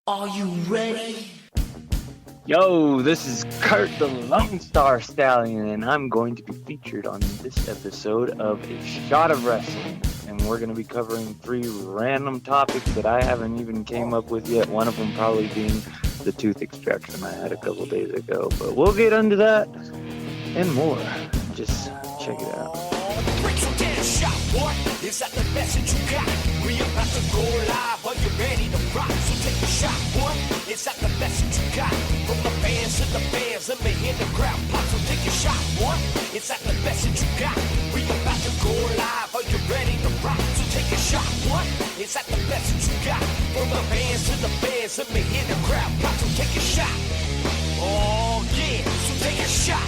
Are you ready? Yo, this is Curt the Lone Star Stallion, and I'm going to be featured on this episode of A Shot of Wrestling. And we're going to be covering 3 random topics that I haven't even came up with yet. One of them probably being the tooth extraction I had a couple days ago. But we'll get into that and more. Just check it out. Is that the message you got? We about to go live. Are you ready to rock? So take a shot, boy. Is that the message you got? From the fans to the fans, let me hear the crowd pop. So take a shot, boy. Is that the message you got? We about to go live. Are you ready to rock? So take a shot, boy. Is that the message you got? From the fans to the fans, let me hear the crowd pop. So take a shot. Oh yeah, so take a shot.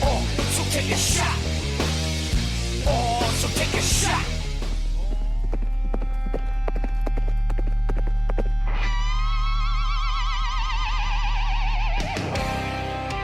Oh, so take a shot. Oh, so take a shot.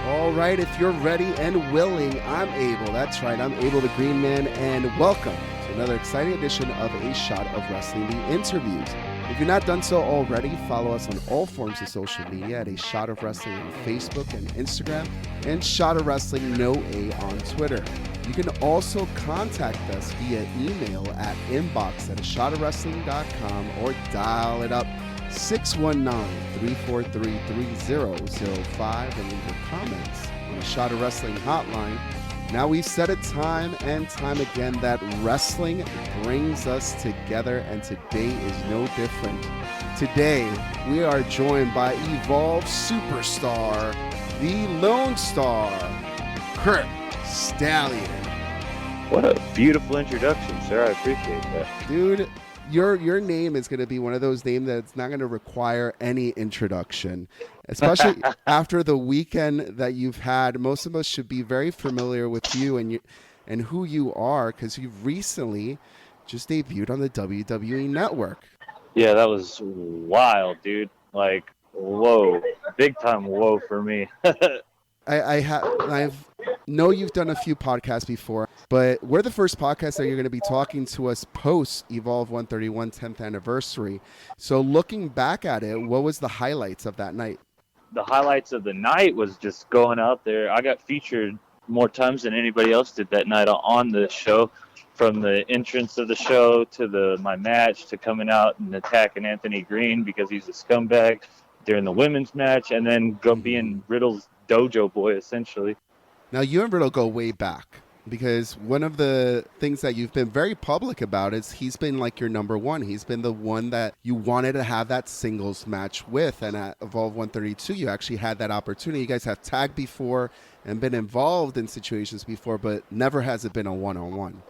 All right, if you're ready and willing, I'm Abel. That's right, I'm Abel the Green Man, and welcome to another exciting edition of A Shot of Wrestling, the interviews. If you're not done so already, follow us on all forms of social media at A Shot of Wrestling on Facebook and Instagram, and Shot of Wrestling No A on Twitter. You can also contact us via email at inbox@ashotofwrestling.com or dial it up 619-343-3005 and leave your comments on the Shot of Wrestling hotline. Now we've said it time and time again that wrestling brings us together, and today is no different. Today we are joined by Evolve superstar, the Lone Star, Curt Stallion. What a beautiful introduction, sir. I appreciate that. Dude, your name is going to be one of those names that's not going to require any introduction, especially after the weekend that you've had. Most of us should be very familiar with you and who you are, because you've recently just debuted on the WWE Network. Yeah, that was wild, dude. Like, whoa. Big time whoa for me. I know you've done a few podcasts before, but we're the first podcast that you're going to be talking to us post Evolve 131 10th anniversary. So looking back at it, what was the highlights of that night? The highlights of the night was just going out there. I got featured more times than anybody else did that night on the show, from the entrance of the show to my match to coming out and attacking Anthony Green because he's a scumbag during the women's match, and then being Riddle's dojo boy, essentially. Now, you and Riddle go way back, because one of the things that you've been very public about is he's been like your number one. He's been the one that you wanted to have that singles match with, and at Evolve 132, you actually had that opportunity. You guys have tagged before and been involved in situations before, but never has it been a one-on-one.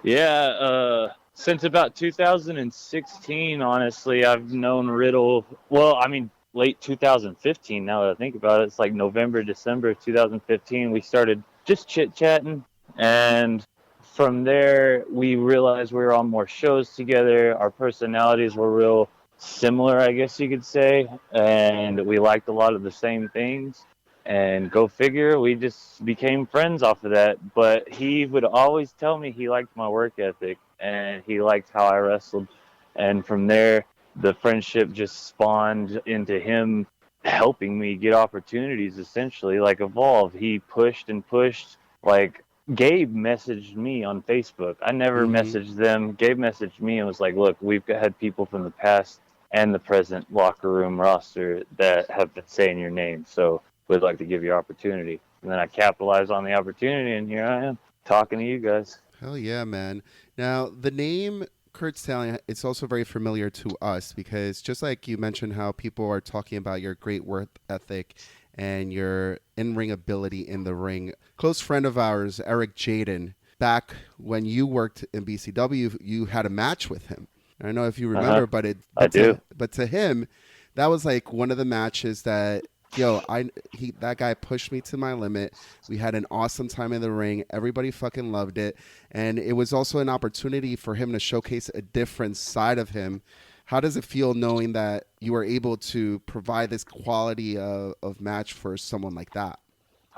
Yeah, since about 2016, honestly, I've known Riddle. Well, I mean, late 2015, now that I think about it. It's like November, December of 2015. We started just chit-chatting, and from there, we realized we were on more shows together. Our personalities were real similar, I guess you could say, and we liked a lot of the same things. And go figure, we just became friends off of that. But he would always tell me he liked my work ethic and he liked how I wrestled. And from there, the friendship just spawned into him helping me get opportunities, essentially, like Evolve. He pushed and pushed. Like, Gabe messaged me on Facebook. I never messaged them. Gabe messaged me and was like, look, we've had people from the past and the present locker room roster that have been saying your name. So we'd like to give you opportunity. And then I capitalized on the opportunity, and here I am talking to you guys. Hell yeah, man. Now, the name Curt Stallion, it's also very familiar to us, because just like you mentioned how people are talking about your great work ethic and your in-ring ability in the ring. Close friend of ours, Eric Jaden, back when you worked in BCW, you had a match with him. I don't know if you remember, but I do. But to him, that was like one of the matches that, that guy pushed me to my limit. We had an awesome time in the ring. Everybody fucking loved it. And it was also an opportunity for him to showcase a different side of him. How does it feel knowing that you were able to provide this quality of match for someone like that?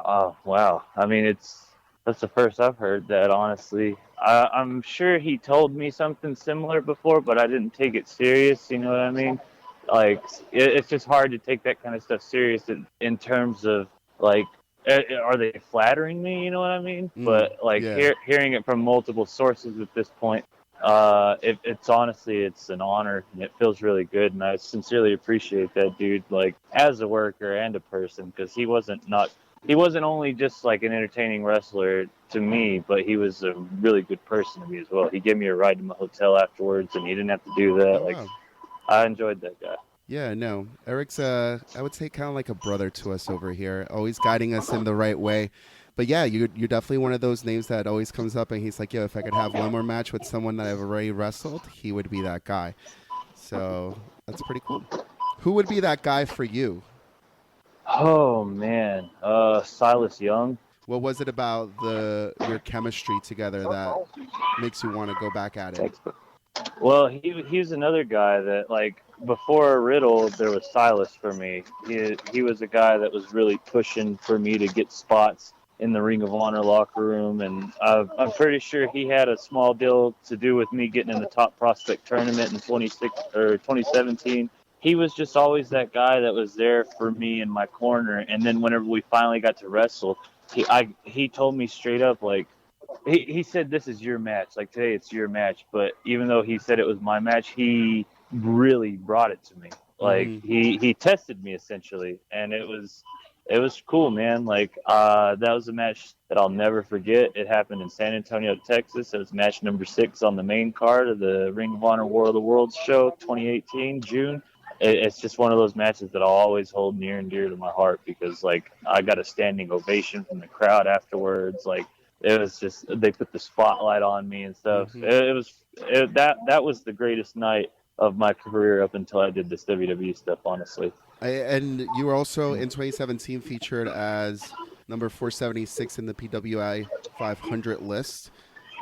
Oh, wow. I mean, that's the first I've heard that, honestly. I'm sure he told me something similar before, but I didn't take it serious, you know what I mean? like it's just hard to take that kind of stuff serious in terms of like are they flattering me, you know what I mean? But like Yeah. hearing it from multiple sources at this point, it's honestly it's an honor and it feels really good, and I sincerely appreciate that dude, like as a worker and a person, because he wasn't only just like an entertaining wrestler to me, but he was a really good person to me as well. He gave me a ride to my hotel afterwards, and he didn't have to do that. Oh, Like wow. I enjoyed that guy. Yeah, no. Eric's I would say kind of like a brother to us over here, always guiding us in the right way. But yeah, you're definitely one of those names that always comes up, and he's like, yo, if I could have one more match with someone that I've already wrestled, he would be that guy. So that's pretty cool. Who would be that guy for you? Oh man, Silas Young. What was it about your chemistry together that makes you want to go back at it? Well, he's another guy that like before Riddle, there was Silas for me. He was a guy that was really pushing for me to get spots in the Ring of Honor locker room, and I'm pretty sure he had a small deal to do with me getting in the Top Prospect tournament in 2017. He was just always that guy that was there for me in my corner, and then whenever we finally got to wrestle, he told me straight up like he said this is your match, like today it's your match, but even though he said it was my match, he really brought it to me, like Mm-hmm. he tested me essentially, and it was cool, man. Like that was a match that I'll never forget. It happened in San Antonio, Texas. It was match number 6 on the main card of the Ring of Honor War of the Worlds show 2018 June. It's just one of those matches that I'll always hold near and dear to my heart, because like I got a standing ovation from the crowd afterwards. Like it was just they put the spotlight on me and stuff. Mm-hmm. That was the greatest night of my career up until I did this WWE stuff, honestly. And you were also in 2017 featured as number 476 in the PWI 500 list.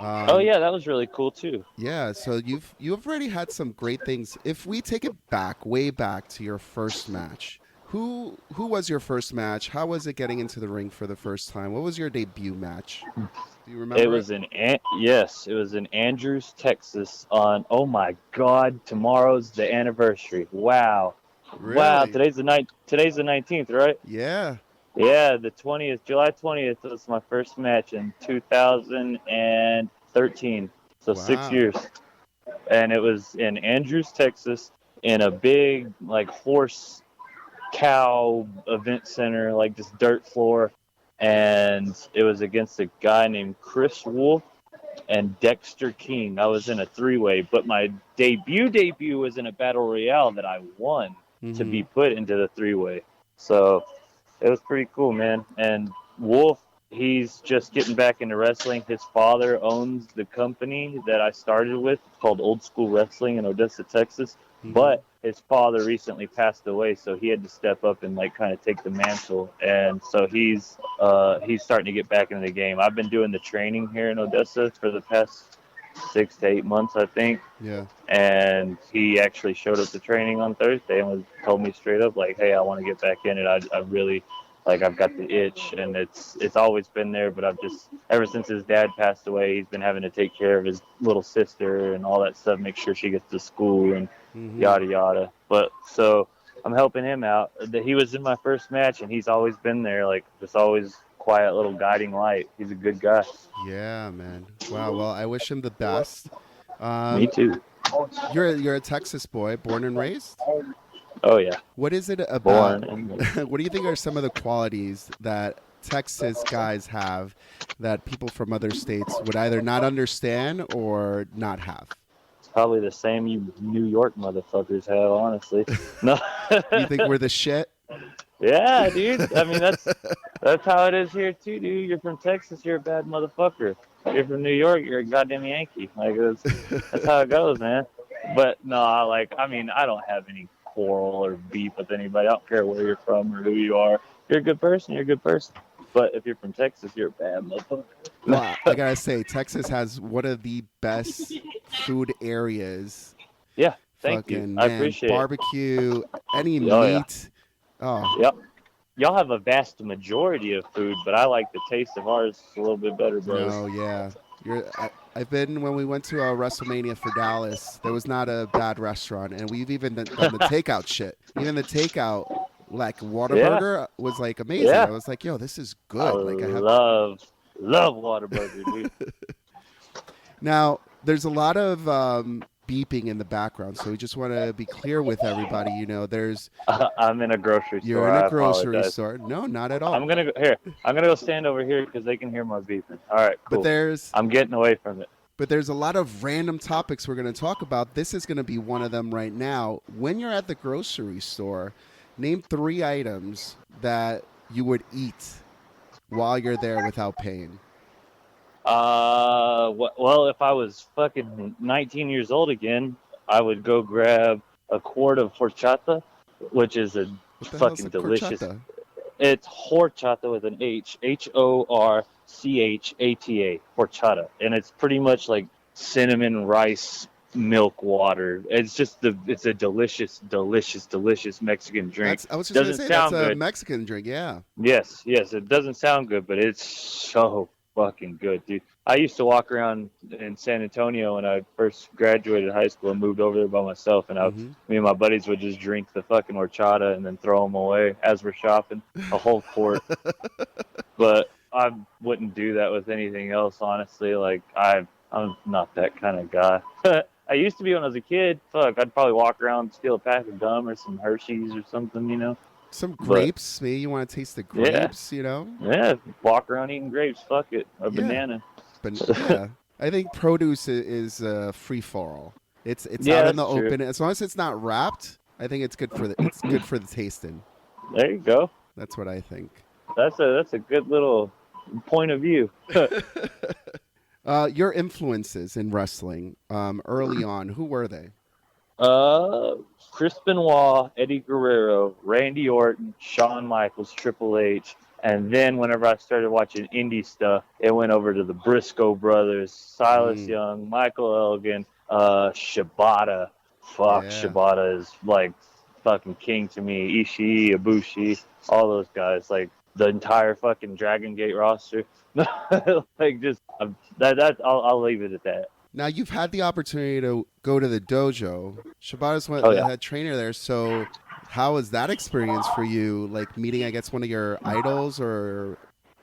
Oh yeah, that was really cool too. Yeah, so you've already had some great things. If we take it back, way back to your first match, who was your first match? How was it getting into the ring for the first time? What was your debut match? Do you remember? It was it was in Andrews, Texas on, oh my God, tomorrow's the anniversary. Wow. Wow, Really? today's the 19th, right? Yeah. Yeah, the 20th, July 20th was my first match in 2013. So 6 Wow. years. And it was in Andrews, Texas, in a big like horse cow event center, like this dirt floor, and it was against a guy named Chris Wolf and Dexter King. I was in a 3-way, but my debut was in a battle royale that I won to Mm-hmm. be put into the 3-way. So it was pretty cool, man. And Wolf, he's just getting back into wrestling. His father owns the company that I started with called Old School Wrestling in Odessa, Texas. Mm-hmm. But his father recently passed away, so he had to step up and like kind of take the mantle. And so he's starting to get back into the game. I've been doing the training here in Odessa for the past 6 to 8 months, I think. Yeah. And he actually showed up to training on Thursday and told me straight up like, "Hey, I want to get back in it. I really like I've got the itch, and it's always been there, but I've just ever since his dad passed away, he's been having to take care of his little sister and all that stuff, make sure she gets to school and Mm-hmm. yada yada." But so I'm helping him out. He was in my first match, and he's always been there, like just always quiet little guiding light. He's a good guy. Yeah, man. Wow. Well, I wish him the best. Me too. You're a Texas boy, born and raised. Oh yeah, What is it about? born. And What do you think are some of the qualities that Texas guys have that people from other states would either not understand or not have? it's probably the same you New York motherfuckers have, honestly. No. You think we're the shit? Yeah, dude. I mean, that's how it is here too, dude. You're from Texas, you're a bad motherfucker. You're from New York, you're a goddamn Yankee. Like that's how it goes, man. But no, like I mean, I don't have any quarrel or beef with anybody. I don't care where you're from or who you are. You're a good person. You're a good person. But if you're from Texas, you're a bad motherfucker. Well, I gotta say, Texas has one of the best food areas. Yeah, thank Fucking you. man, I appreciate it. barbecue, any Oh, yeah. meat. Oh, Yep. Y'all have a vast majority of food, but I like the taste of ours a little bit better, brother. no, yeah. I I've been when we went to WrestleMania for Dallas. There was not a bad restaurant, and we've even done the takeout shit. Even the takeout, like Yeah, Whataburger, was like amazing. I yeah. was like, yo, this is I good. Like I have love Whataburger, dude. now. There's a lot of beeping in the background, so we just want to be clear with everybody. You know, I'm in a grocery you're store. in a I grocery apologize. store. No, not at all. I'm gonna go here. I'm gonna go stand over here because they can hear my beeping. All right, But cool. I'm getting away from it. there's a lot of random topics we're going to talk about. This is going to be one of them right now. When you're at the grocery store, name 3 items that you would eat while you're there without paying. Well, if I was fucking 19 years old again, I would go grab a quart of horchata, which is a What the hell's fucking a delicious. horchata? It's horchata with an H, HORCHATA, horchata, and it's pretty much like cinnamon rice milk water. It's a delicious, delicious, delicious Mexican drink. I was just going to Doesn't say that's sound a good. Mexican drink. Yeah. Yes, it doesn't sound good, but it's so fucking good, dude. I used to walk around in San Antonio when I first graduated high school and moved over there by myself, and me and my buddies would just drink the fucking horchata and then throw them away as we're shopping, a whole quart. But I wouldn't do that with anything else, honestly. Like I'm not that kind of guy. I used to be when I was a kid. Fuck, I'd probably walk around and steal a pack of gum or some Hershey's or something, you know. Some grapes. Maybe you want to taste the grapes, you know? Yeah, walk around eating grapes. Fuck it. A banana. But yeah, I think produce is free for all. It's Yeah, out in the that's true. open. As long as it's not wrapped, I think it's good for the tasting. There you go. That's what I think. That's a good little point of view. Your influences in wrestling early on, who were they? Chris Benoit, Eddie Guerrero, Randy Orton, Shawn Michaels, Triple H, and then whenever I started watching indie stuff, it went over to the Briscoe brothers, Silas Young, Michael Elgin, Shibata. Fuck, Yeah. Shibata is like fucking king to me. Ishii, Ibushi, all those guys, like the entire fucking Dragon Gate roster. Like just I'll leave it at that. Now you've had the opportunity to go to the dojo. Shibata's the head trainer there. So how was that experience for you? Like meeting, I guess, one of your idols, or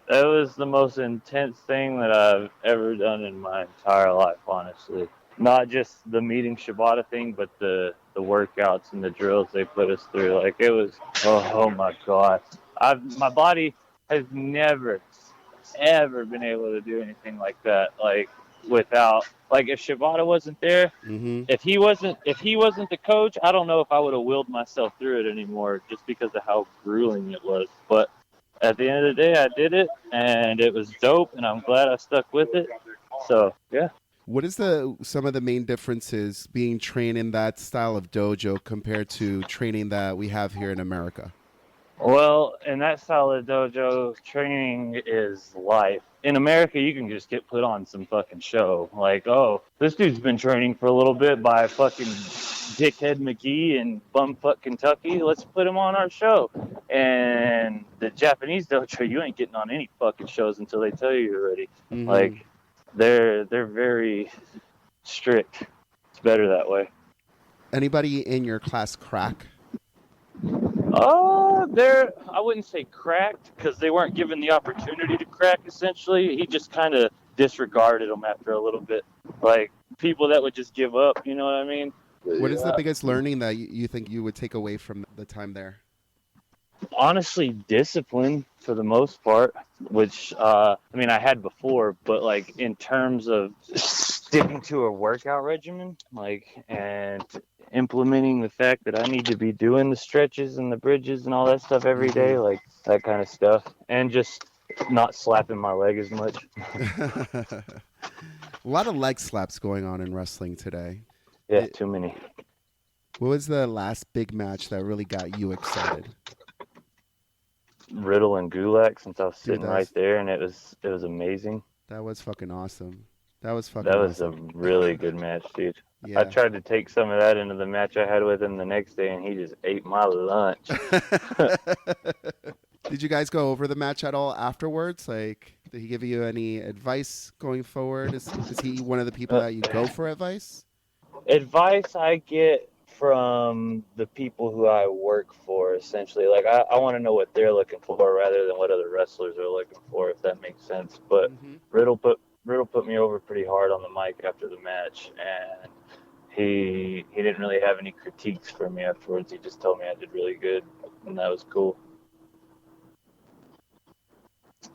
It was the most intense thing that I've ever done in my entire life, honestly. Not just the meeting Shibata thing, but the workouts and the drills they put us through. Like it was, oh my god! My body has never, ever been able to do anything like that. Like without, like if Shibata wasn't there, if he wasn't the coach, I don't know if I would have willed myself through it anymore, just because of how grueling it was. But at the end of the day, I did it, and it was dope, and I'm glad I stuck with it. So yeah. what is some of the main differences being trained in that style of dojo compared to training that we have here in America? Well, in that style of dojo, training is life. In America, you can just get put on some fucking show. Like, oh, this dude's been training for a little bit by fucking Dickhead McGee in bumfuck Kentucky. Let's put him on our show. And the Japanese dojo, you ain't getting on any fucking shows until they tell you you're ready. Like, they're very strict. It's better that way. Anybody in your class crack? I wouldn't say cracked, because they weren't given the opportunity to crack, essentially. He just kind of disregarded them after a little bit. Like, people that would just give up, you know what I mean? What is the biggest learning that you think you would take away from the time there? Honestly, discipline for the most part, which, I mean, I had before, but, like, in terms of sticking to a workout regimen, like, and implementing the fact that I need to be doing the stretches and the bridges and all that stuff every day, like that kind of stuff, and just not slapping my leg as much. A lot of leg slaps going on in wrestling today. Yeah, too many. What was the last big match that really got you excited? Riddle and Gulak, since I was sitting right there, and it was amazing. That was fucking awesome. That was a really good match, dude. Yeah. I tried to take some of that into the match I had with him the next day, and he just ate my lunch. Did you guys go over the match at all afterwards? Like, Did he give you any advice going forward? Is he one of the people Uh, that you go for advice? Advice I get from the people who I work for, essentially. Like, I want to know what they're looking for rather than what other wrestlers are looking for, if that makes sense. But Hmm. Riddle put me over pretty hard on the mic after the match, and he didn't really have any critiques for me afterwards. He just told me I did really good, and that was cool.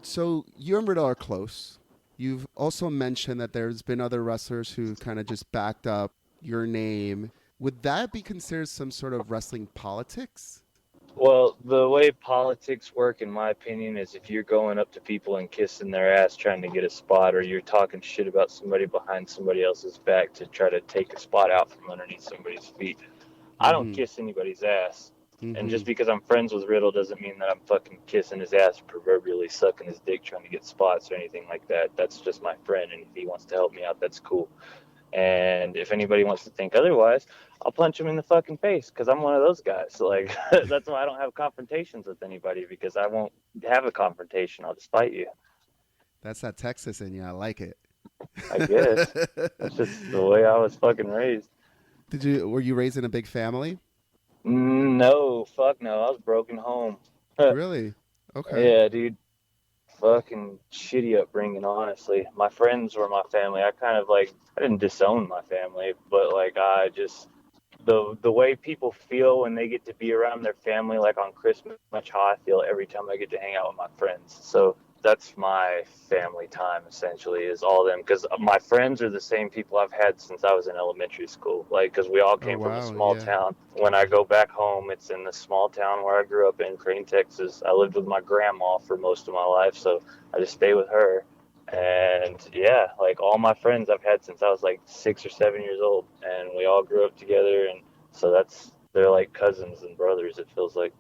So you and Riddle are close. You've also mentioned that there's been other wrestlers who kind of just backed up your name. Would that be considered some sort of wrestling politics? Well, the way politics work, in my opinion, is if you're going up to people and kissing their ass trying to get a spot, or you're talking shit about somebody behind somebody else's back to try to take a spot out from underneath somebody's feet. I don't Mm-hmm. kiss anybody's ass. And Mm-hmm. just because I'm friends with Riddle doesn't mean that I'm fucking kissing his ass, proverbially sucking his dick trying to get spots or anything like that. That's just my friend, and if he wants to help me out, that's cool. And if anybody wants to think otherwise, I'll punch him in the fucking face because I'm one of those guys. So, like, that's why I don't have confrontations with anybody, because I won't have a confrontation. I'll just fight you, That's that Texas in you. I like it. I guess. That's just the way I was fucking raised. Were you raised in a big family? No, fuck no. I was broken home. Really? Okay. Yeah, dude. Fucking shitty upbringing, honestly. My friends were my family. I didn't disown my family, but like I just the way people feel when they get to be around their family, like on Christmas, much how I feel every time I get to hang out with my friends. So that's my family time, essentially, is all them, because my friends are the same people I've had since I was in elementary school, like, because we all Oh came from a wow. small Yeah. town. When I go back home, it's in the small town where I grew up in, Crane, Texas. I lived with my grandma for most of my life, so I just stay with her. And yeah, like all my friends I've had since I was like 6 or 7 years old, and we all grew up together, and so they're like cousins and brothers, it feels like.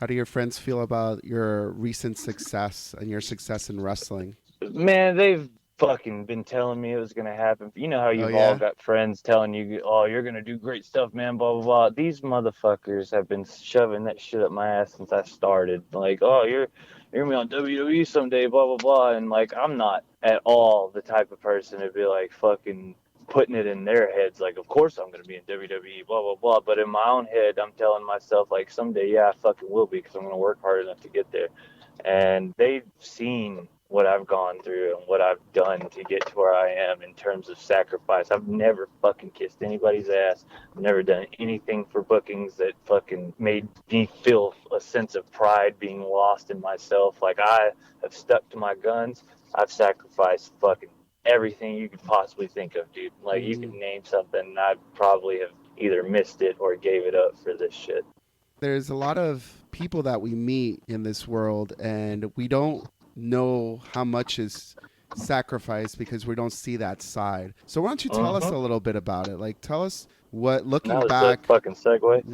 How do your friends feel about your recent success and your success in wrestling? Man, they've fucking been telling me it was gonna happen. You know how Oh you've all yeah. got friends telling you, "Oh, you're gonna do great stuff, man." Blah blah blah. These motherfuckers have been shoving that shit up my ass since I started. Like, "Oh, you're gonna be on WWE someday." Blah blah blah. And like, I'm not at all the type of person to be like fucking putting it in their heads. Like, of course I'm gonna be in WWE. Blah blah blah. But in my own head, I'm telling myself like, someday, yeah, I fucking will be, because I'm gonna work hard enough to get there. And they've seen what I've gone through and what I've done to get to where I am in terms of sacrifice. I've never fucking kissed anybody's ass. I've never done anything for bookings that fucking made me feel a sense of pride being lost in myself. Like, I have stuck to my guns. I've sacrificed fucking everything you could possibly think of, dude. Like, you Hmm. could name something, and I'd probably have either missed it or gave it up for this shit. There's a lot of people that we meet in this world, and we don't know how much is sacrificed because we don't see that side. So why don't you tell us Mm-hmm. a little bit about it? Like, tell us what, That looking was the back, fucking segue.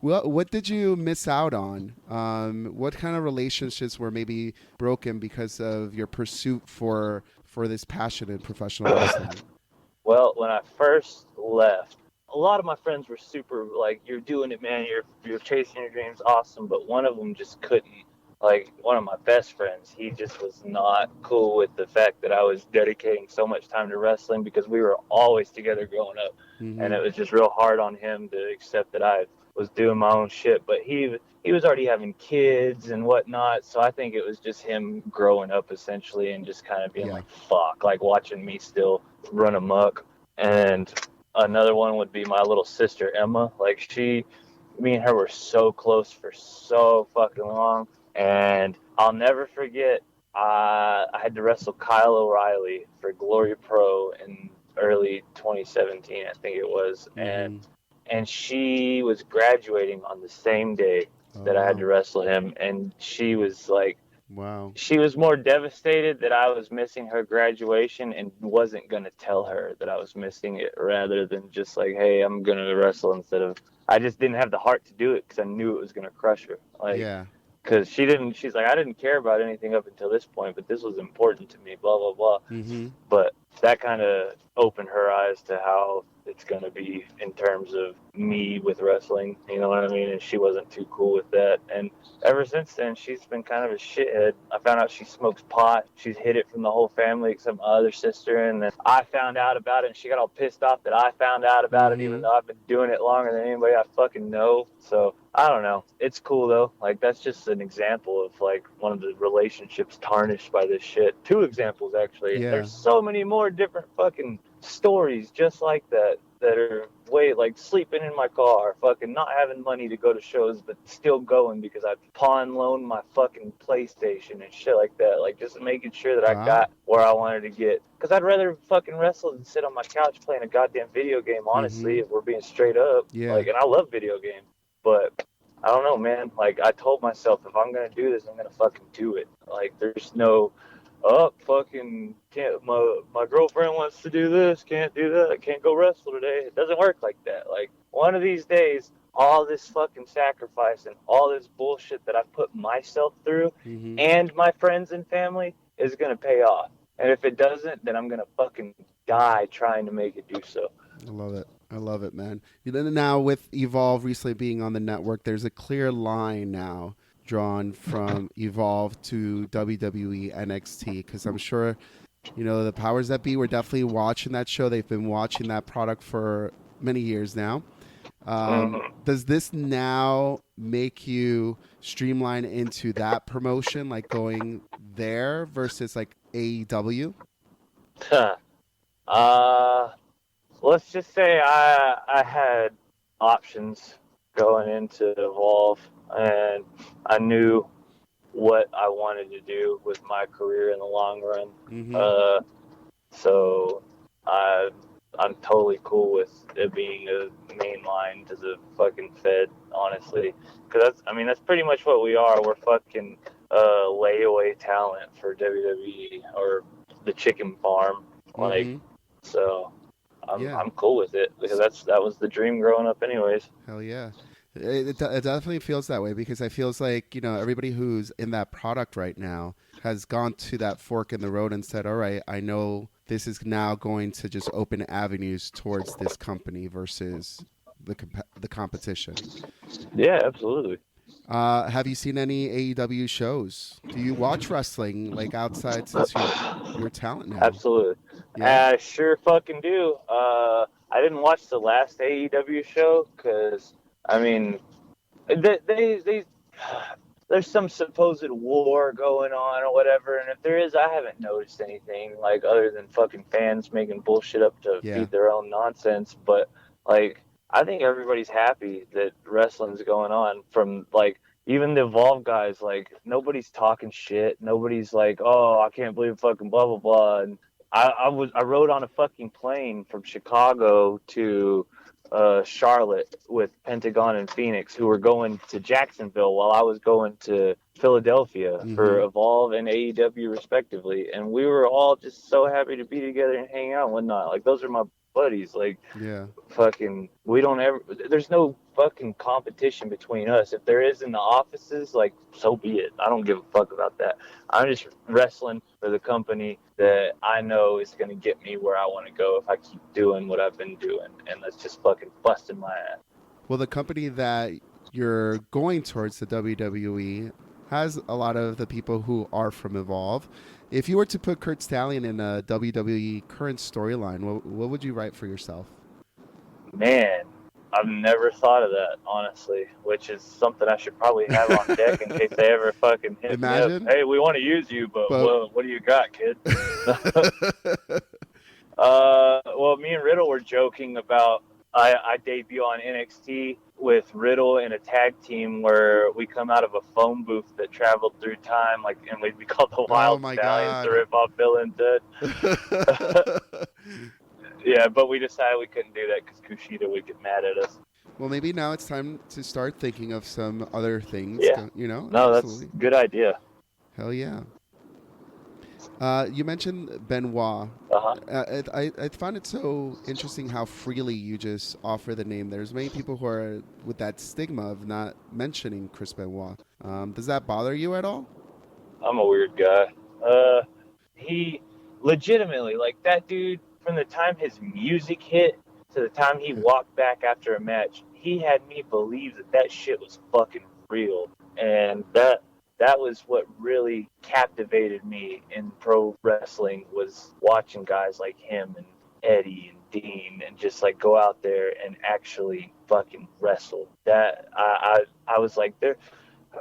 what did you miss out on? What kind of relationships were maybe broken because of your pursuit for this passion in professional wrestling? Well, when I first left, a lot of my friends were super like, "You're doing it, man. You're chasing your dreams, awesome." But one of them just couldn't. Like, one of my best friends, he just was not cool with the fact that I was dedicating so much time to wrestling, because we were always together growing up, and Hmm. it was just real hard on him to accept that I was doing my own shit. But he was already having kids and whatnot, so I think it was just him growing up, essentially, and just kind of being Yeah. like, "Fuck," like watching me still run amok. And another one would be my little sister Emma. Like, me and her were so close for so fucking long, and I'll never forget. I had to wrestle Kyle O'Reilly for Glory Pro in early 2017, I think it was, Hmm. and she was graduating on the same day Oh that I had to wow. wrestle him, and she was like, Wow. she was more devastated that I was missing her graduation, and wasn't going to tell her that I was missing it, rather than just like, "Hey, I'm going to wrestle," instead of, I just didn't have the heart to do it because I knew it was going to crush her. Like, Yeah. because she's like, "I didn't care about anything up until this point, but this was important to me, blah, blah, blah." Hmm. But that kind of opened her eyes to how it's going to be in terms of me with wrestling, you know what I mean? And she wasn't too cool with that. And ever since then, she's been kind of a shithead. I found out she smokes pot. She's hid it from the whole family except my other sister. And then I found out about it, and she got all pissed off that I found out about it, even though I've been doing it longer than anybody I fucking know. So I don't know. It's cool though. Like, that's just an example of like one of the relationships tarnished by this shit. Two examples actually. Yeah. There's so many more different fucking stories just like that are way like sleeping in my car, fucking not having money to go to shows but still going because I pawn loaned my fucking PlayStation and shit like that. Like, just making sure that I got where I wanted to get. Because I'd rather fucking wrestle than sit on my couch playing a goddamn video game, honestly, if we're being straight up. Yeah. Like, and I love video games, but I don't know, man. Like, I told myself, if I'm gonna do this, I'm gonna fucking do it. Like, there's no, fucking can't. My girlfriend wants to do this, can't do that. I can't go wrestle today. It doesn't work like that. Like, one of these days, all this fucking sacrifice and all this bullshit that I've put myself through and my friends and family is gonna pay off. And if it doesn't, then I'm gonna fucking die trying to make it do so. I love it. I love it, man. Now with Evolve recently being on the network, there's a clear line now drawn from Evolve to WWE NXT, because I'm sure, the powers that be were definitely watching that show. They've been watching that product for many years now. Does this now make you streamline into that promotion, like going there versus like AEW? Let's just say I had options going into Evolve, and I knew what I wanted to do with my career in the long run. So I'm totally cool with it being a main line to the fucking Fed, honestly, because that's pretty much what we are. We're fucking layaway talent for WWE or the chicken farm, like. So I'm cool with it because that was the dream growing up, anyways. Hell yeah. It definitely feels that way, because I feels like, everybody who's in that product right now has gone to that fork in the road and said, all right, I know this is now going to just open avenues towards this company versus the competition. Yeah, absolutely. Have you seen any AEW shows? Do you watch wrestling, like, outside, since you're talent now? Absolutely. Yeah. I sure fucking do. I didn't watch the last AEW show because, there's some supposed war going on or whatever, and if there is, I haven't noticed anything, like, other than fucking fans making bullshit up to feed their own nonsense. But, like, I think everybody's happy that wrestling's going on. From, like, even the Evolve guys, like, nobody's talking shit. Nobody's like, oh, I can't believe fucking blah, blah, blah. And I rode on a fucking plane from Chicago to Charlotte with Pentagon and Phoenix, who were going to Jacksonville while I was going to Philadelphia for Evolve and AEW respectively. And we were all just so happy to be together and hang out and whatnot. Like, those are my buddies. Like, fucking, there's no fucking competition between us. If there is in the offices, like, so be it. I don't give a fuck about that. I'm just wrestling for the company that I know is going to get me where I want to go if I keep doing what I've been doing, and that's just fucking busting my ass. Well, the company that you're going towards, the WWE, has a lot of the people who are from Evolve. If you were to put Curt Stallion in a WWE current storyline, what would you write for yourself? Man, I've never thought of that, honestly, which is something I should probably have on deck in case they ever fucking hit me up. Hey, we want to use you, but what do you got, kid? Well, me and Riddle were joking about I debut on NXT with Riddle in a tag team where we come out of a phone booth that traveled through time, like, and we'd be called the Wild Stallions to rip off Bill and Ted. Yeah, but we decided we couldn't do that because Kushida would get mad at us. Well, maybe now it's time to start thinking of some other things. Yeah. No, absolutely. That's a good idea. Hell yeah. You mentioned Benoit. I find it so interesting how freely you just offer the name. There's many people who are with that stigma of not mentioning Chris Benoit. Does that bother you at all? I'm a weird guy. legitimately, like that dude, from the time his music hit to the time he walked back after a match, he had me believe that that shit was fucking real. And that was what really captivated me in pro wrestling, was watching guys like him and Eddie and Dean and just like go out there and actually fucking wrestle. That I was like, they're,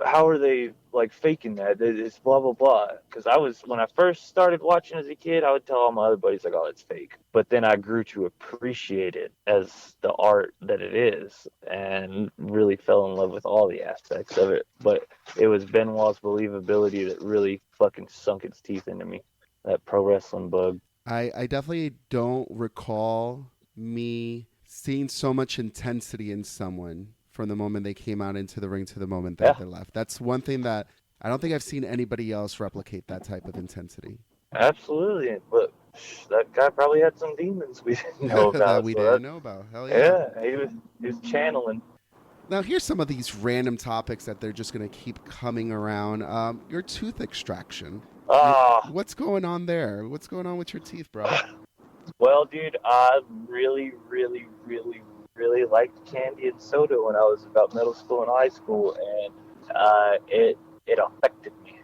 how are they like faking that? It's blah blah blah. Because I was, when I first started watching as a kid, I would tell all my other buddies like, "Oh, it's fake." But then I grew to appreciate it as the art that it is, and really fell in love with all the aspects of it. But it was Benoit's believability that really fucking sunk its teeth into me. That pro wrestling bug. I definitely don't recall me seeing so much intensity in someone from the moment they came out into the ring to the moment that they left. That's one thing that I don't think I've seen anybody else replicate, that type of intensity. Absolutely, but that guy probably had some demons we didn't know about. That we didn't know about. Hell yeah. Yeah, he was channeling. Now, here's some of these random topics that they're just going to keep coming around. Your tooth extraction. What's going on there? What's going on with your teeth, bro? Well, dude, I really, really, really, really liked candy and soda when I was about middle school and high school, and it affected me.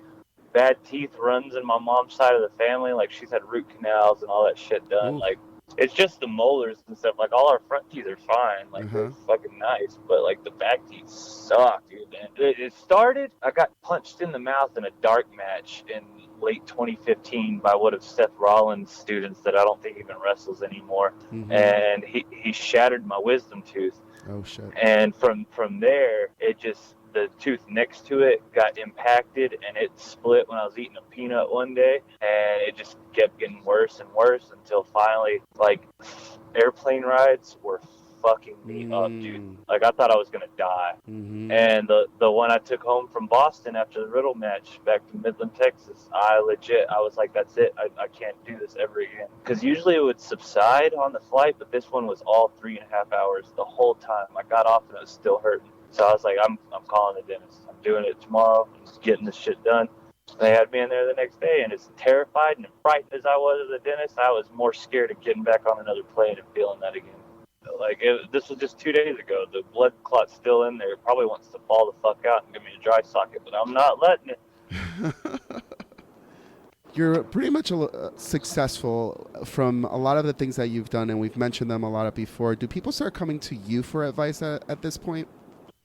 Bad teeth runs in my mom's side of the family. Like, she's had root canals and all that shit done. Ooh. Like, it's just the molars and stuff. Like, all our front teeth are fine. Like, they're fucking nice. But, like, the back teeth suck, dude. And it started, I got punched in the mouth in a dark match in late 2015 by one of Seth Rollins' students that I don't think even wrestles anymore. And he shattered my wisdom tooth. Oh, shit. And from there, it just, the tooth next to it got impacted and it split when I was eating a peanut one day, and it just kept getting worse and worse until finally, like, airplane rides were fucking me up, dude. Like, I thought I was gonna die. And the one I took home from Boston after the Riddle match back to Midland, Texas, I was like, that's it. I can't do this ever again. Because usually it would subside on the flight, but this one was all 3.5 hours the whole time. I got off and it was still hurting. So I was like, I'm calling the dentist. I'm doing it tomorrow. I'm just getting this shit done. They had me in there the next day, and as terrified and frightened as I was as a dentist, I was more scared of getting back on another plane and feeling that again. Like, this was just 2 days ago. The blood clot's still in there. It probably wants to fall the fuck out and give me a dry socket, but I'm not letting it. You're pretty much successful from a lot of the things that you've done, and we've mentioned them a lot before. Do people start coming to you for advice at this point?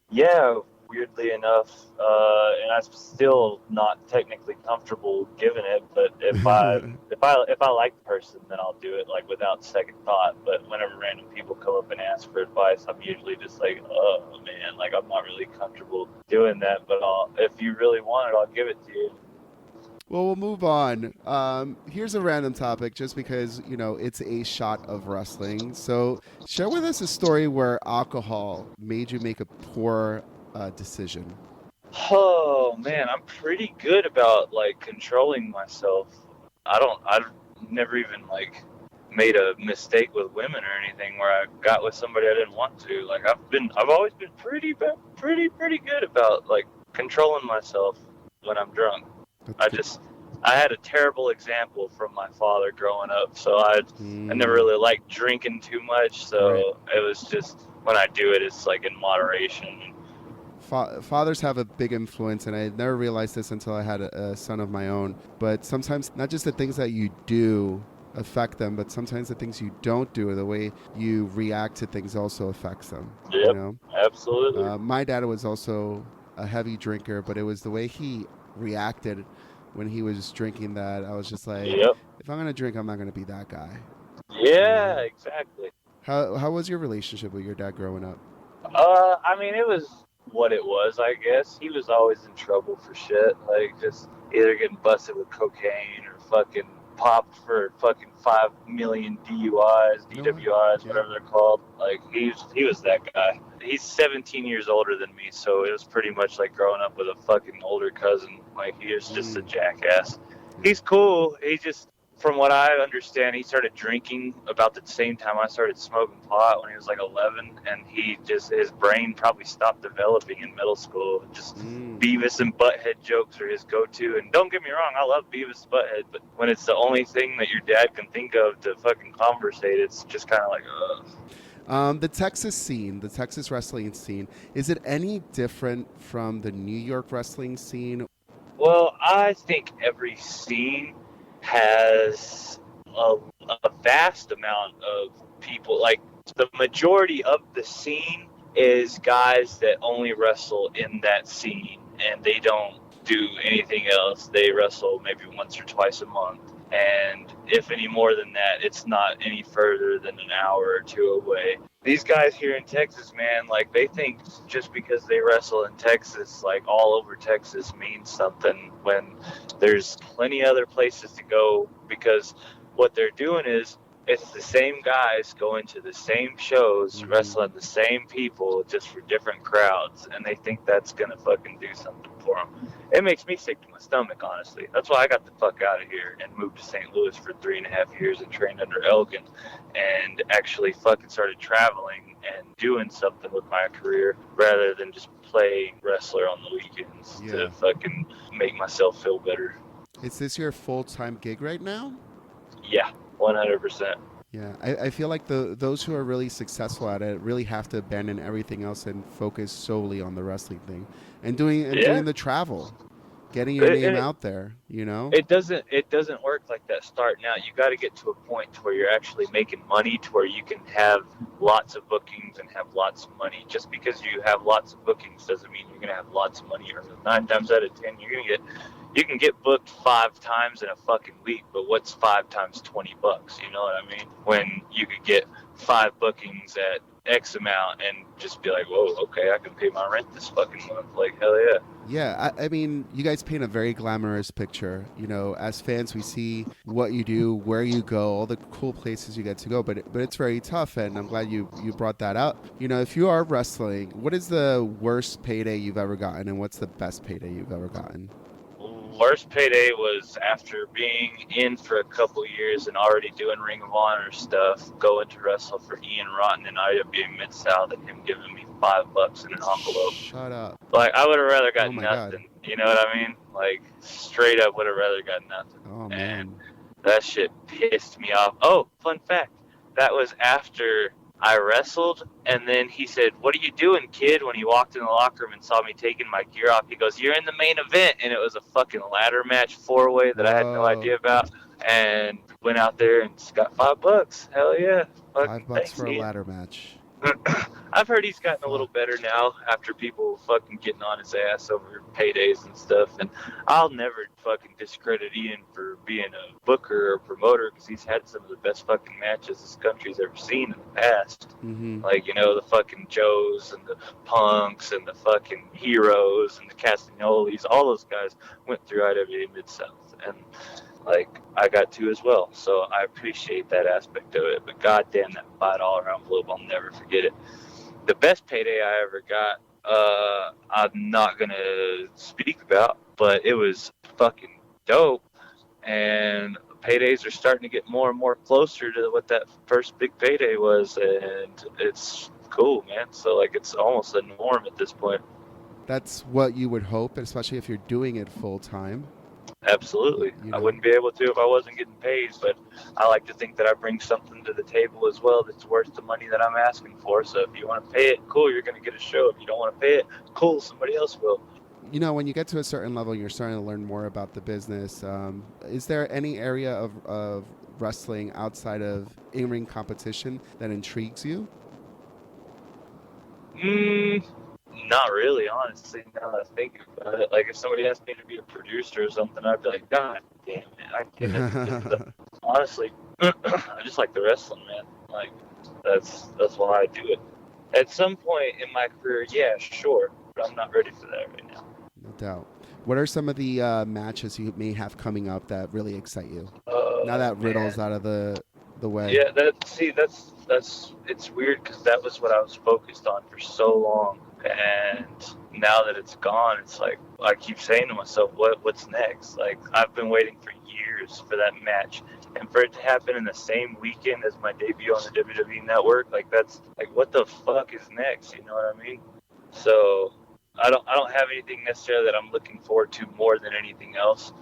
Yeah, weirdly enough, and I'm still not technically comfortable giving it. But if I like the person, then I'll do it, like, without second thought. But whenever random people come up and ask for advice, I'm usually just like, oh man, like, I'm not really comfortable doing that. But if you really want it, I'll give it to you. Well, we'll move on. Here's a random topic, just because, you know, it's a shot of wrestling. So share with us a story where alcohol made you make a poor decision. Oh man, I'm pretty good about, like, controlling myself. I've never even, like, made a mistake with women or anything where I got with somebody I didn't want to. Like, I've always been pretty good about, like, controlling myself when I'm drunk. I had a terrible example from my father growing up, so I never really liked drinking too much, so It was just, when I do it, it's like in moderation. Fathers have a big influence, and I never realized this until I had a son of my own, but sometimes not just the things that you do affect them, but sometimes the things you don't do, or the way you react to things, also affects them. Yep, you know? Absolutely. My dad was also a heavy drinker, but it was the way he reacted when he was drinking that I was just like, if I'm gonna drink, I'm not gonna be that guy. Yeah, exactly. How was your relationship with your dad growing up? I mean, it was what it was, I guess. He was always in trouble for shit, like, just either getting busted with cocaine or fucking popped for fucking 5 million DUIs, DWIs, whatever they're called. Like, he was that guy. He's 17 years older than me, so it was pretty much like growing up with a fucking older cousin. Like, he was just a jackass. He's cool. He just, from what I understand, he started drinking about the same time I started smoking pot when he was like 11, and his brain probably stopped developing in middle school. Just Beavis and Butthead jokes are his go-to. And don't get me wrong, I love Beavis and Butthead, but when it's the only thing that your dad can think of to fucking conversate, it's just kind of like, ugh. The Texas scene, the Texas wrestling scene, is it any different from the New York wrestling scene? Well, I think every scene has a vast amount of people. Like, the majority of the scene is guys that only wrestle in that scene, and they don't do anything else. They wrestle maybe once or twice a month. And if any more than that, it's not any further than an hour or two away. These guys here in Texas, man, like, they think just because they wrestle in Texas, like, all over Texas means something, when there's plenty other places to go, because what they're doing is it's the same guys going to the same shows, wrestling the same people, just for different crowds, and they think that's gonna fucking do something for them. It makes me sick to my stomach, honestly. That's why I got the fuck out of here and moved to St. Louis for 3.5 years and trained under Elgin, and actually fucking started traveling and doing something with my career rather than just playing wrestler on the weekends to fucking make myself feel better. Is this your full-time gig right now? Yeah, 100%. Yeah, I feel like those who are really successful at it really have to abandon everything else and focus solely on the wrestling thing and doing the travel, getting your name out there. You know, it doesn't work like that starting out. You got to get to a point to where you're actually making money, to where you can have lots of bookings and have lots of money. Just because you have lots of bookings doesn't mean you're gonna have lots of money. Or 9 times out of 10, you can get booked 5 times in a fucking week, but what's 5 times $20? You know what I mean? When you could get 5 bookings at X amount and just be like, whoa, okay, I can pay my rent this fucking month. Like, hell yeah. Yeah, I mean, you guys paint a very glamorous picture. You know, as fans, we see what you do, where you go, all the cool places you get to go, but it's very tough, and I'm glad you brought that up. You know, if you are wrestling, what is the worst payday you've ever gotten, and what's the best payday you've ever gotten? Worst payday was after being in for a couple years and already doing Ring of Honor stuff, going to wrestle for Ian Rotten in IWA Mid-South, and him giving me $5 in an envelope. Shut up. Like, I would have rather got nothing. God. You know what I mean? Like, straight up would have rather got nothing. Oh, man. And that shit pissed me off. Oh, fun fact. That was after I wrestled, and then he said, "What are you doing, kid?" When he walked in the locker room and saw me taking my gear off, he goes, "You're in the main event." And it was a fucking ladder match 4-way that I had no idea about, and went out there and just got $5. Hell yeah. Fucking $5 for a ladder match. I've heard he's gotten a little better now after people fucking getting on his ass over paydays and stuff, and I'll never fucking discredit Ian for being a booker or promoter, because he's had some of the best fucking matches this country's ever seen in the past. Like, you know, the fucking Joes and the Punks and the fucking Heroes and the Castagnolis, all those guys went through IWA Mid-South, and like, I got to as well, so I appreciate that aspect of it. But goddamn, that $5 envelope, I'll never forget it. The best payday I ever got, I'm not gonna speak about, but it was fucking dope. And paydays are starting to get more and more closer to what that first big payday was, and it's cool, man. So, like, it's almost a norm at this point. That's what you would hope, especially if you're doing it full time. Absolutely. I wouldn't be able to if I wasn't getting paid, but I like to think that I bring something to the table as well that's worth the money that I'm asking for. So if you want to pay it, cool, you're going to get a show. If you don't want to pay it, cool, somebody else will. You know, when you get to a certain level, you're starting to learn more about the business. Is there any area of wrestling outside of in-ring competition that intrigues you? Not really, honestly, now that I think about it. Like, if somebody asked me to be a producer or something, I'd be like, God damn it, I can't. Honestly, I just like the wrestling, man. Like, that's why I do it. At some point in my career, yeah, sure, but I'm not ready for that right now. No doubt. What are some of the matches you may have coming up that really excite you? Now that Riddle's out of the way. Yeah, that's it's weird, because that was what I was focused on for so long. And now that it's gone, it's like, I keep saying to myself, what's next? Like, I've been waiting for years for that match and for it to happen in the same weekend as my debut on the WWE Network, like that's like what the fuck is next? You know what I mean? So I don't have anything necessarily that I'm looking forward to more than anything else.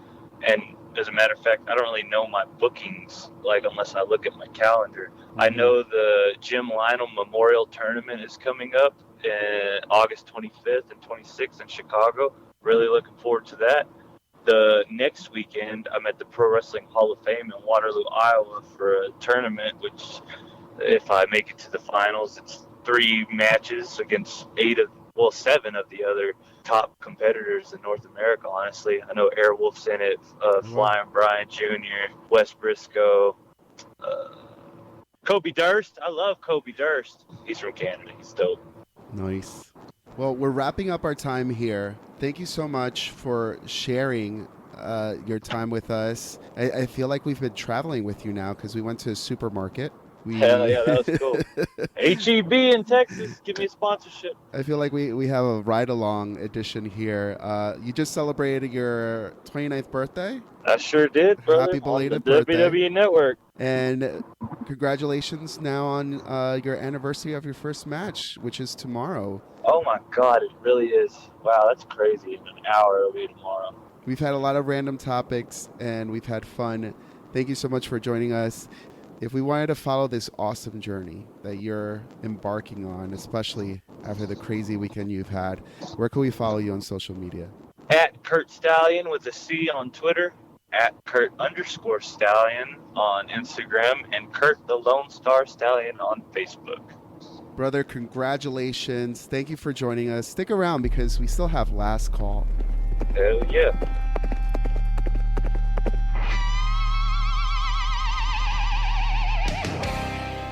And as a matter of fact, I don't really know my bookings like unless I look at my calendar. I know the Jim Lionel Memorial Tournament is coming up in August 25th and 26th in Chicago. Really looking forward to that. The next weekend, I'm at the Pro Wrestling Hall of Fame in Waterloo, Iowa for a tournament, which if I make it to the finals, it's 3 matches against 7 of the other top competitors in North America, honestly. I know Airwolf's in it, Flying Brian Jr., Wes Briscoe, Kobe Durst. I love Kobe Durst. He's from Canada. He's dope. Nice. Well, we're wrapping up our time here. Thank you so much for sharing your time with us. I feel like we've been traveling with you now because we went to a supermarket. Hell yeah, that was cool. HEB in Texas, give me a sponsorship. I feel like we have a ride-along edition here. You just celebrated your 29th birthday? I sure did, brother. Happy belated on the birthday. WWE Network. And congratulations now on your anniversary of your first match, which is tomorrow. Oh my God, it really is. Wow, that's crazy. In an hour it'll be tomorrow. We've had a lot of random topics, and we've had fun. Thank you so much for joining us. If we wanted to follow this awesome journey that you're embarking on, especially after the crazy weekend you've had, where can we follow you on social media? At Curt Stallion with a C on Twitter, at Curt_Stallion on Instagram, and Curt the Lone Star Stallion on Facebook. Brother, congratulations. Thank you for joining us. Stick around because we still have last call. Hell yeah.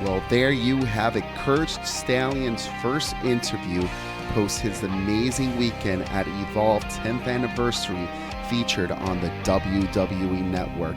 Well, there you have it. Curt Stallion's first interview post his amazing weekend at Evolve 10th anniversary featured on the WWE Network.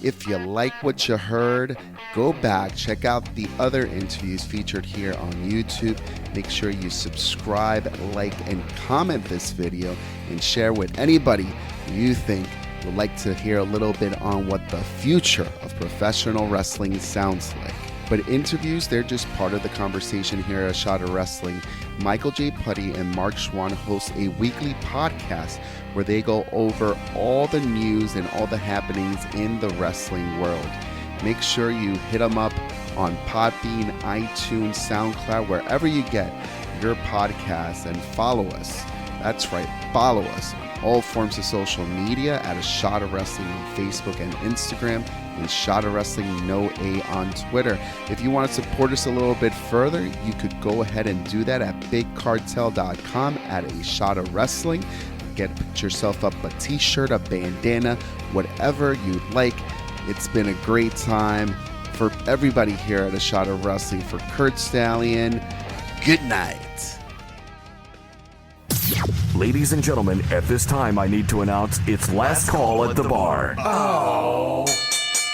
If you like what you heard, go back, check out the other interviews featured here on YouTube. Make sure you subscribe, like, and comment this video and share with anybody you think would like to hear a little bit on what the future of professional wrestling sounds like. But interviews, they're just part of the conversation here at Shot of Wrestling. Michael J. Putty and Mark Schwann host a weekly podcast where they go over all the news and all the happenings in the wrestling world. Make sure you hit them up on Podbean, iTunes, SoundCloud, wherever you get your podcasts, and follow us. That's right, follow us on all forms of social media at A Shot of Wrestling on Facebook and Instagram, and Shot of Wrestling No A on Twitter. If you want to support us a little bit further, you could go ahead and do that at bigcartel.com at A Shot of Wrestling. Get yourself up a t-shirt, a bandana, whatever you'd like. It's been a great time for everybody here at A Shot of Wrestling. For Curt Stallion, good night. Ladies and gentlemen, at this time I need to announce it's last call at the bar. Oh.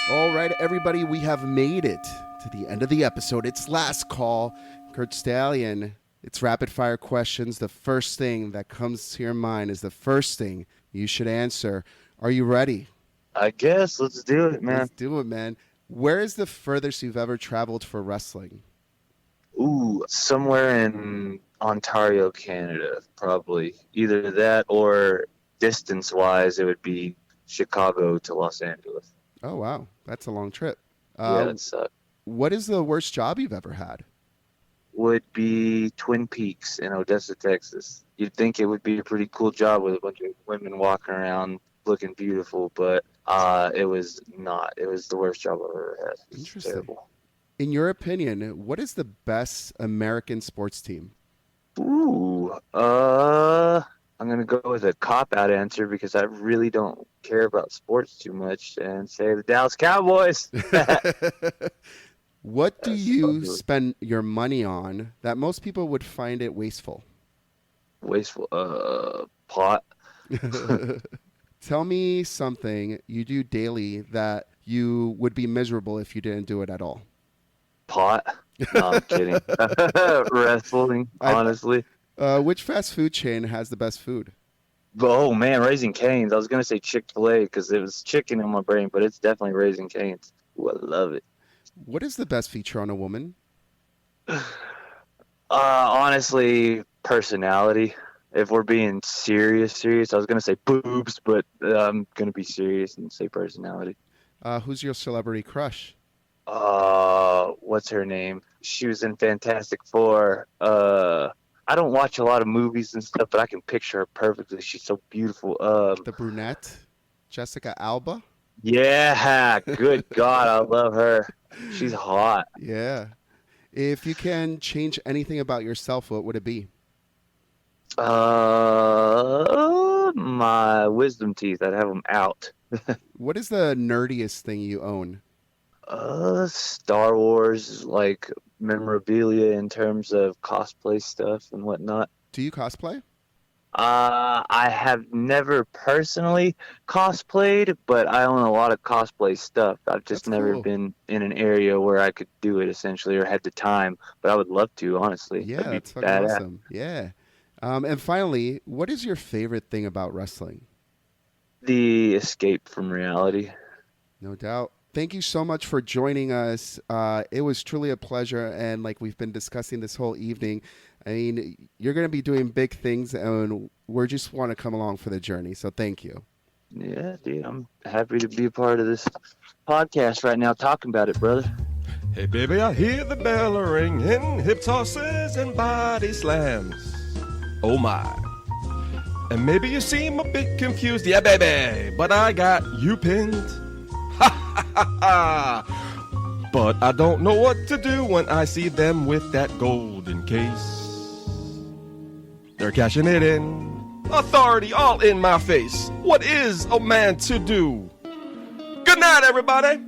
All right, everybody, we have made it to the end of the episode. It's last call. Curt Stallion, it's rapid fire questions. The first thing that comes to your mind is the first thing you should answer. Are you ready? I guess. Let's do it, man. Let's do it, man. Where is the furthest you've ever traveled for wrestling? Ooh, somewhere in Ontario, Canada, probably. Either that or distance-wise, it would be Chicago to Los Angeles. Oh, wow. That's a long trip. Yeah, that sucked. What is the worst job you've ever had? Would be Twin Peaks in Odessa, Texas. You'd think it would be a pretty cool job with a bunch of women walking around looking beautiful, but it was not. It was the worst job I've ever had. It was Interesting. terrible. In your opinion, what is the best American sports team? Ooh, I'm going to go with a cop-out answer because I really don't care about sports too much and say the Dallas Cowboys. What do you spend your money on that most people would find it wasteful? Wasteful? Pot. Tell me something you do daily that you would be miserable if you didn't do it at all. Pot. No, I'm kidding. Wrestling, honestly. Which fast food chain has the best food? Oh man, Raising Cane's. I was gonna say Chick-fil-A because it was chicken in my brain, but it's definitely Raising Cane's. Ooh, I love it. What is the best feature on a woman? Honestly, personality. If we're being serious, I was gonna say boobs, but I'm gonna be serious and say personality. Who's your celebrity crush? What's her name? She was in Fantastic Four. I don't watch a lot of movies and stuff, but I can picture her perfectly. She's so beautiful. The brunette, Jessica Alba. Yeah, good God, I love her. She's hot. Yeah. If you can change anything about yourself, what would it be? My wisdom teeth. I'd have them out. What is the nerdiest thing you own? Star Wars, like memorabilia in terms of cosplay stuff and whatnot. Do you cosplay? I have never personally cosplayed, but I own a lot of cosplay stuff. I've just That's never cool. been in an area where I could do it essentially or had the time, but I would love to, honestly. Yeah, That'd be that's fucking badass. awesome. Yeah. And finally, what is your favorite thing about wrestling? The escape from reality. No doubt. Thank you so much for joining us. It was truly a pleasure. And like we've been discussing this whole evening, I mean, you're going to be doing big things and we just want to come along for the journey. So thank you. Yeah, dude, I'm happy to be a part of this podcast right now talking about it, brother. Hey, baby, I hear the bell ringing, hip tosses and body slams. Oh, my. And maybe you seem a bit confused. Yeah, baby, but I got you pinned. Ha, ha, ha, ha. But I don't know what to do when I see them with that golden case. They're cashing it in. Authority all in my face. What is a man to do? Good night, everybody.